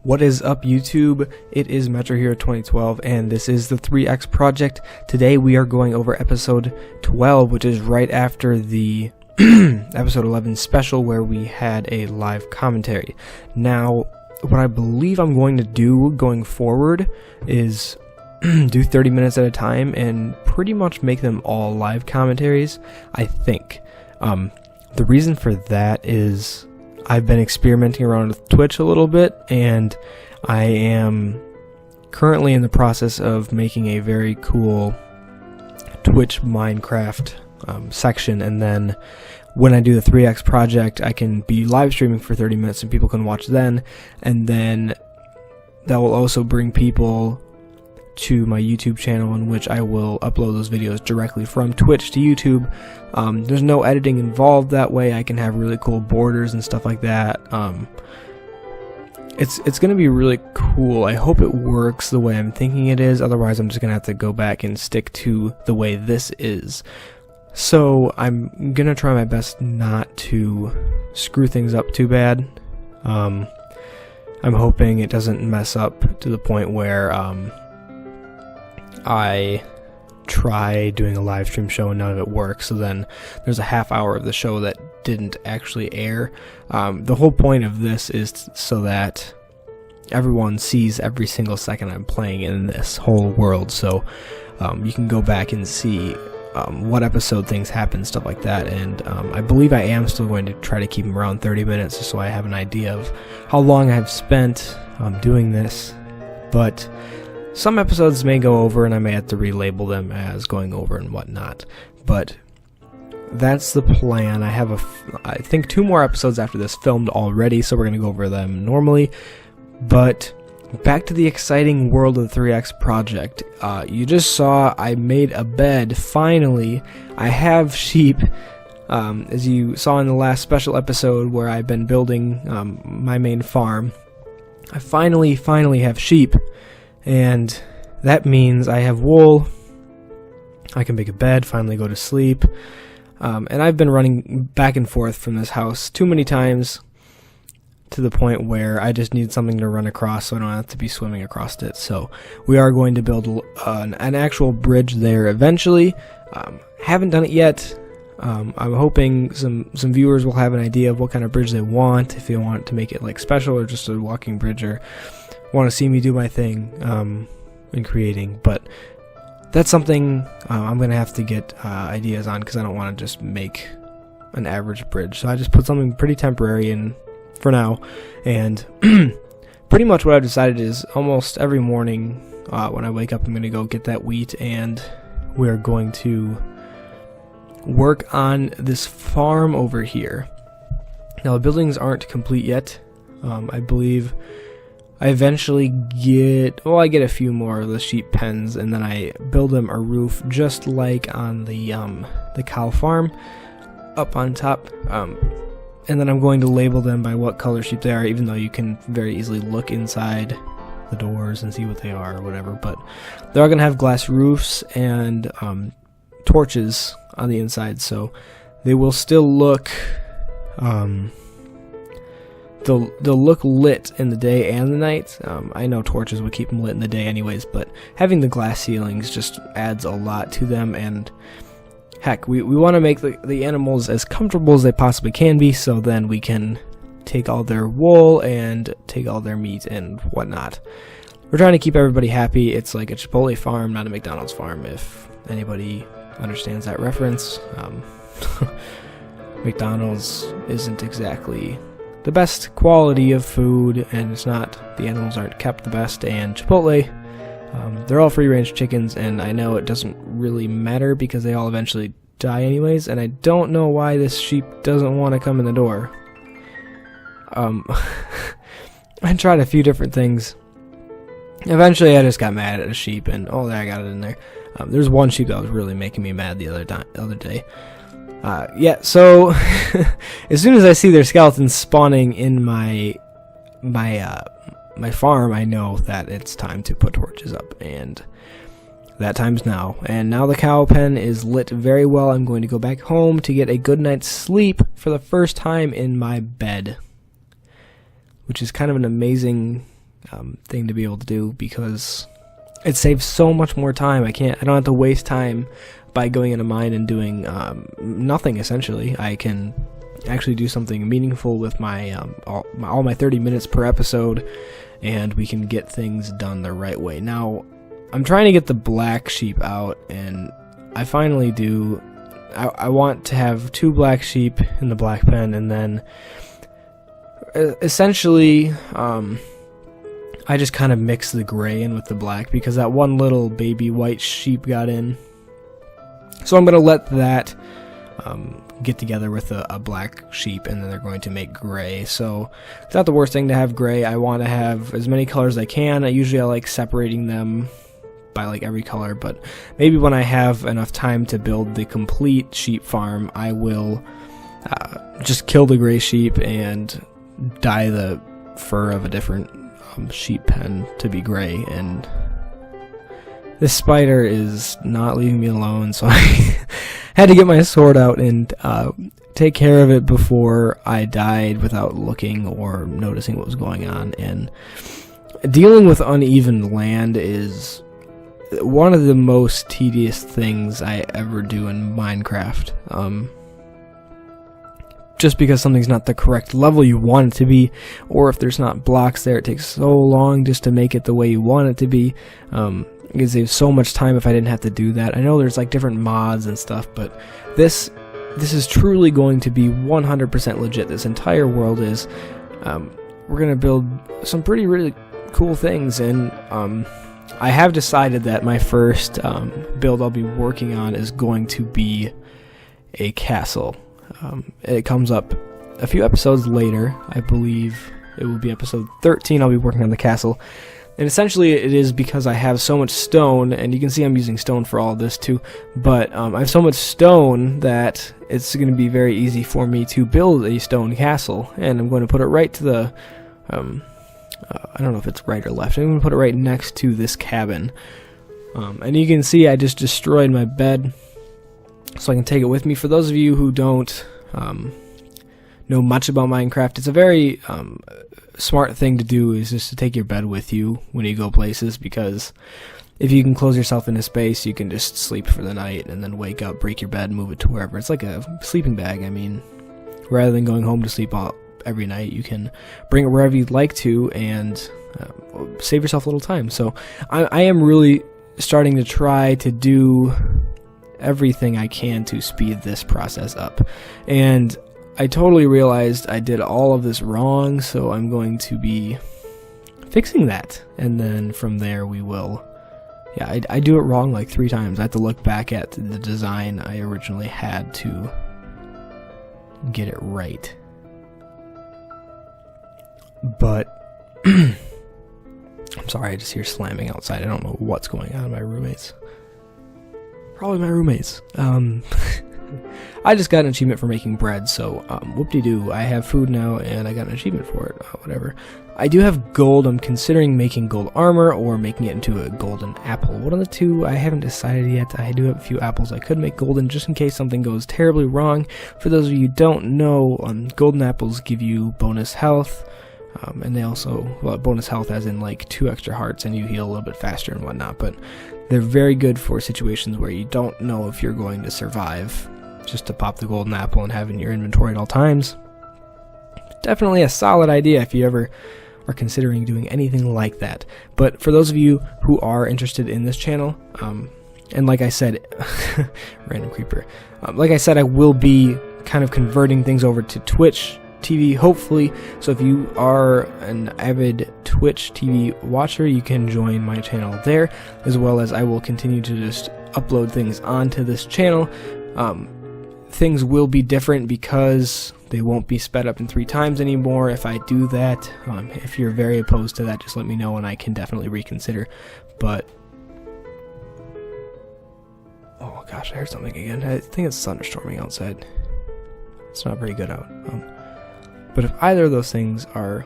What is up, YouTube? It is Metro here 2012, and this is the 3X project. Today we are going over episode 12, which is right after the episode 11 special where we had a live commentary. Now, what I believe I'm going to do going forward is do 30 minutes at a time and pretty much make them all live commentaries, I think. The reason for that is I've been experimenting around with Twitch a little bit, and I am currently in the process of making a very cool Twitch Minecraft section, and then when I do the 3X project, I can be live streaming for 30 minutes and people can watch then, and then that will also bring people to my YouTube channel, in which I will upload those videos directly from Twitch to YouTube. There's no editing involved. That way I can have really cool borders and stuff like that. It's gonna be really cool. I hope it works the way I'm thinking it is, otherwise I'm just gonna have to go back and stick to the way this is. So I'm gonna try my best not to screw things up too bad. I'm hoping it doesn't mess up to the point where I try doing a live stream show and none of it works, so then there's a half hour of the show that didn't actually air. The whole point of this is so that everyone sees every single second I'm playing in this whole world, so you can go back and see what episode things happen, stuff like that. And I believe I am still going to try to keep them around 30 minutes just so I have an idea of how long I've spent doing this, but some episodes may go over and I may have to relabel them as going over and whatnot, but that's the plan. I have I think 2 more episodes after this filmed already, so we're going to go over them normally. But back to the exciting world of the 3X project. You just saw I made a bed, finally. I have sheep, as you saw in the last special episode where I've been building my main farm. I finally have sheep. And that means I have wool, I can make a bed, finally go to sleep, and I've been running back and forth from this house too many times to the point where I just need something to run across so I don't have to be swimming across it. So we are going to build an actual bridge there eventually. Haven't done it yet. I'm hoping some viewers will have an idea of what kind of bridge they want, if they want to make it like special or just a walking bridge, or want to see me do my thing in creating. But that's something I'm gonna have to get ideas on, because I don't want to just make an average bridge. So I just put something pretty temporary in for now, and pretty much what I've decided is almost every morning when I wake up, I'm gonna go get that wheat, and we're going to work on this farm over here. Now the buildings aren't complete yet. I believe I eventually I get a few more of the sheep pens, and then I build them a roof just like on the cow farm up on top, and then I'm going to label them by what color sheep they are, even though you can very easily look inside the doors and see what they are or whatever. But they're all going to have glass roofs and torches on the inside, so they will still look They'll look lit in the day and the night. I know torches would keep them lit in the day anyways, but having the glass ceilings just adds a lot to them. And heck, we want to make the animals as comfortable as they possibly can be, so then we can take all their wool and take all their meat and whatnot. We're trying to keep everybody happy. It's like a Chipotle farm, not a McDonald's farm, if anybody understands that reference. McDonald's isn't exactly the best quality of food, and the animals aren't kept the best. And Chipotle, they're all free-range chickens, and I know it doesn't really matter because they all eventually die anyways, and I don't know why this sheep doesn't want to come in the door. I tried a few different things. Eventually I just got mad at a sheep, and there, I got it in there. There's one sheep that was really making me mad the other day. Yeah, so as soon as I see their skeletons spawning in my farm, I know that it's time to put torches up, and that time's now. And now the cow pen is lit very well. I'm going to go back home to get a good night's sleep for the first time in my bed, which is kind of an amazing thing to be able to do, because it saves so much more time. I don't have to waste time by going into mine and doing nothing. Essentially, I can actually do something meaningful with my all my 30 minutes per episode, and we can get things done the right way. Now, I'm trying to get the black sheep out, and I finally do. I want to have 2 black sheep in the black pen, and then essentially I just kind of mix the gray in with the black, because that one little baby white sheep got in. So I'm going to let that get together with a black sheep, and then they're going to make gray. So it's not the worst thing to have gray. I want to have as many colors as I can. I like separating them by like every color, but maybe when I have enough time to build the complete sheep farm, I will just kill the gray sheep and dye the fur of a different sheep pen to be gray. And this spider is not leaving me alone, so I had to get my sword out and take care of it before I died without looking or noticing what was going on. And dealing with uneven land is one of the most tedious things I ever do in Minecraft. Just because something's not the correct level you want it to be, or if there's not blocks there, it takes so long just to make it the way you want it to be. It could save so much time if I didn't have to do that. I know there's like different mods and stuff, but this is truly going to be 100% legit. This entire world is. We're gonna build some really cool things, and I have decided that my first build I'll be working on is going to be a castle. It comes up a few episodes later. I believe it will be episode 13. I'll be working on the castle. And essentially it is because I have so much stone, and you can see I'm using stone for all this too, but I have so much stone that it's going to be very easy for me to build a stone castle. And I'm going to put it right to the, I don't know if it's right or left. I'm going to put it right next to this cabin. And you can see I just destroyed my bed, so I can take it with me. For those of you who don't know much about Minecraft, it's a very smart thing to do, is just to take your bed with you when you go places, because if you can close yourself in a space, you can just sleep for the night and then wake up, break your bed, and move it to wherever. It's like a sleeping bag. I mean, rather than going home to sleep every night, you can bring it wherever you'd like to and save yourself a little time. So I am really starting to try to do everything I can to speed this process up, and I totally realized I did all of this wrong, so I'm going to be fixing that, and then from there we will. Yeah, I do it wrong like 3 times. I have to look back at the design I originally had to get it right. But I'm sorry, I just hear slamming outside. I don't know what's going on with my roommates. Probably my roommates. I just got an achievement for making bread, so whoop-de-doo, I have food now, and I got an achievement for it. Whatever. I do have gold. I'm considering making gold armor or making it into a golden apple. One of the two, I haven't decided yet. I do have a few apples I could make golden, just in case something goes terribly wrong. For those of you who don't know, golden apples give you bonus health, and they also, well, bonus health as in like 2 extra hearts, and you heal a little bit faster and whatnot, but they're very good for situations where you don't know if you're going to survive. Just to pop the golden apple and have it in your inventory at all times. Definitely a solid idea if you ever are considering doing anything like that. But for those of you who are interested in this channel, and like I said, random creeper, like I said, I will be kind of converting things over to Twitch TV, hopefully. So if you are an avid Twitch TV watcher, you can join my channel there, as well as I will continue to just upload things onto this channel. Things will be different because they won't be sped up in 3 times anymore if I do that. If you're very opposed to that, just let me know and I can definitely reconsider. But oh gosh, I heard something again. I think it's thunderstorming outside. It's not very good out. But if either of those things are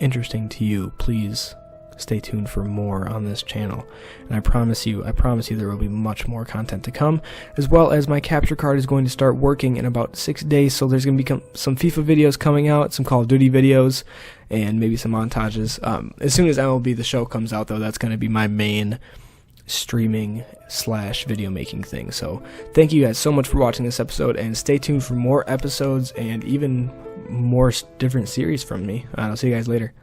interesting to you, please stay tuned for more on this channel. And I promise you there will be much more content to come, as well as my capture card is going to start working in about 6 days, so there's going to be some FIFA videos coming out, some Call of Duty videos, and maybe some montages. As soon as MLB The Show comes out, though, that's going to be my main streaming / video making thing. So thank you guys so much for watching this episode, and stay tuned for more episodes and even more different series from me. I'll see you guys later.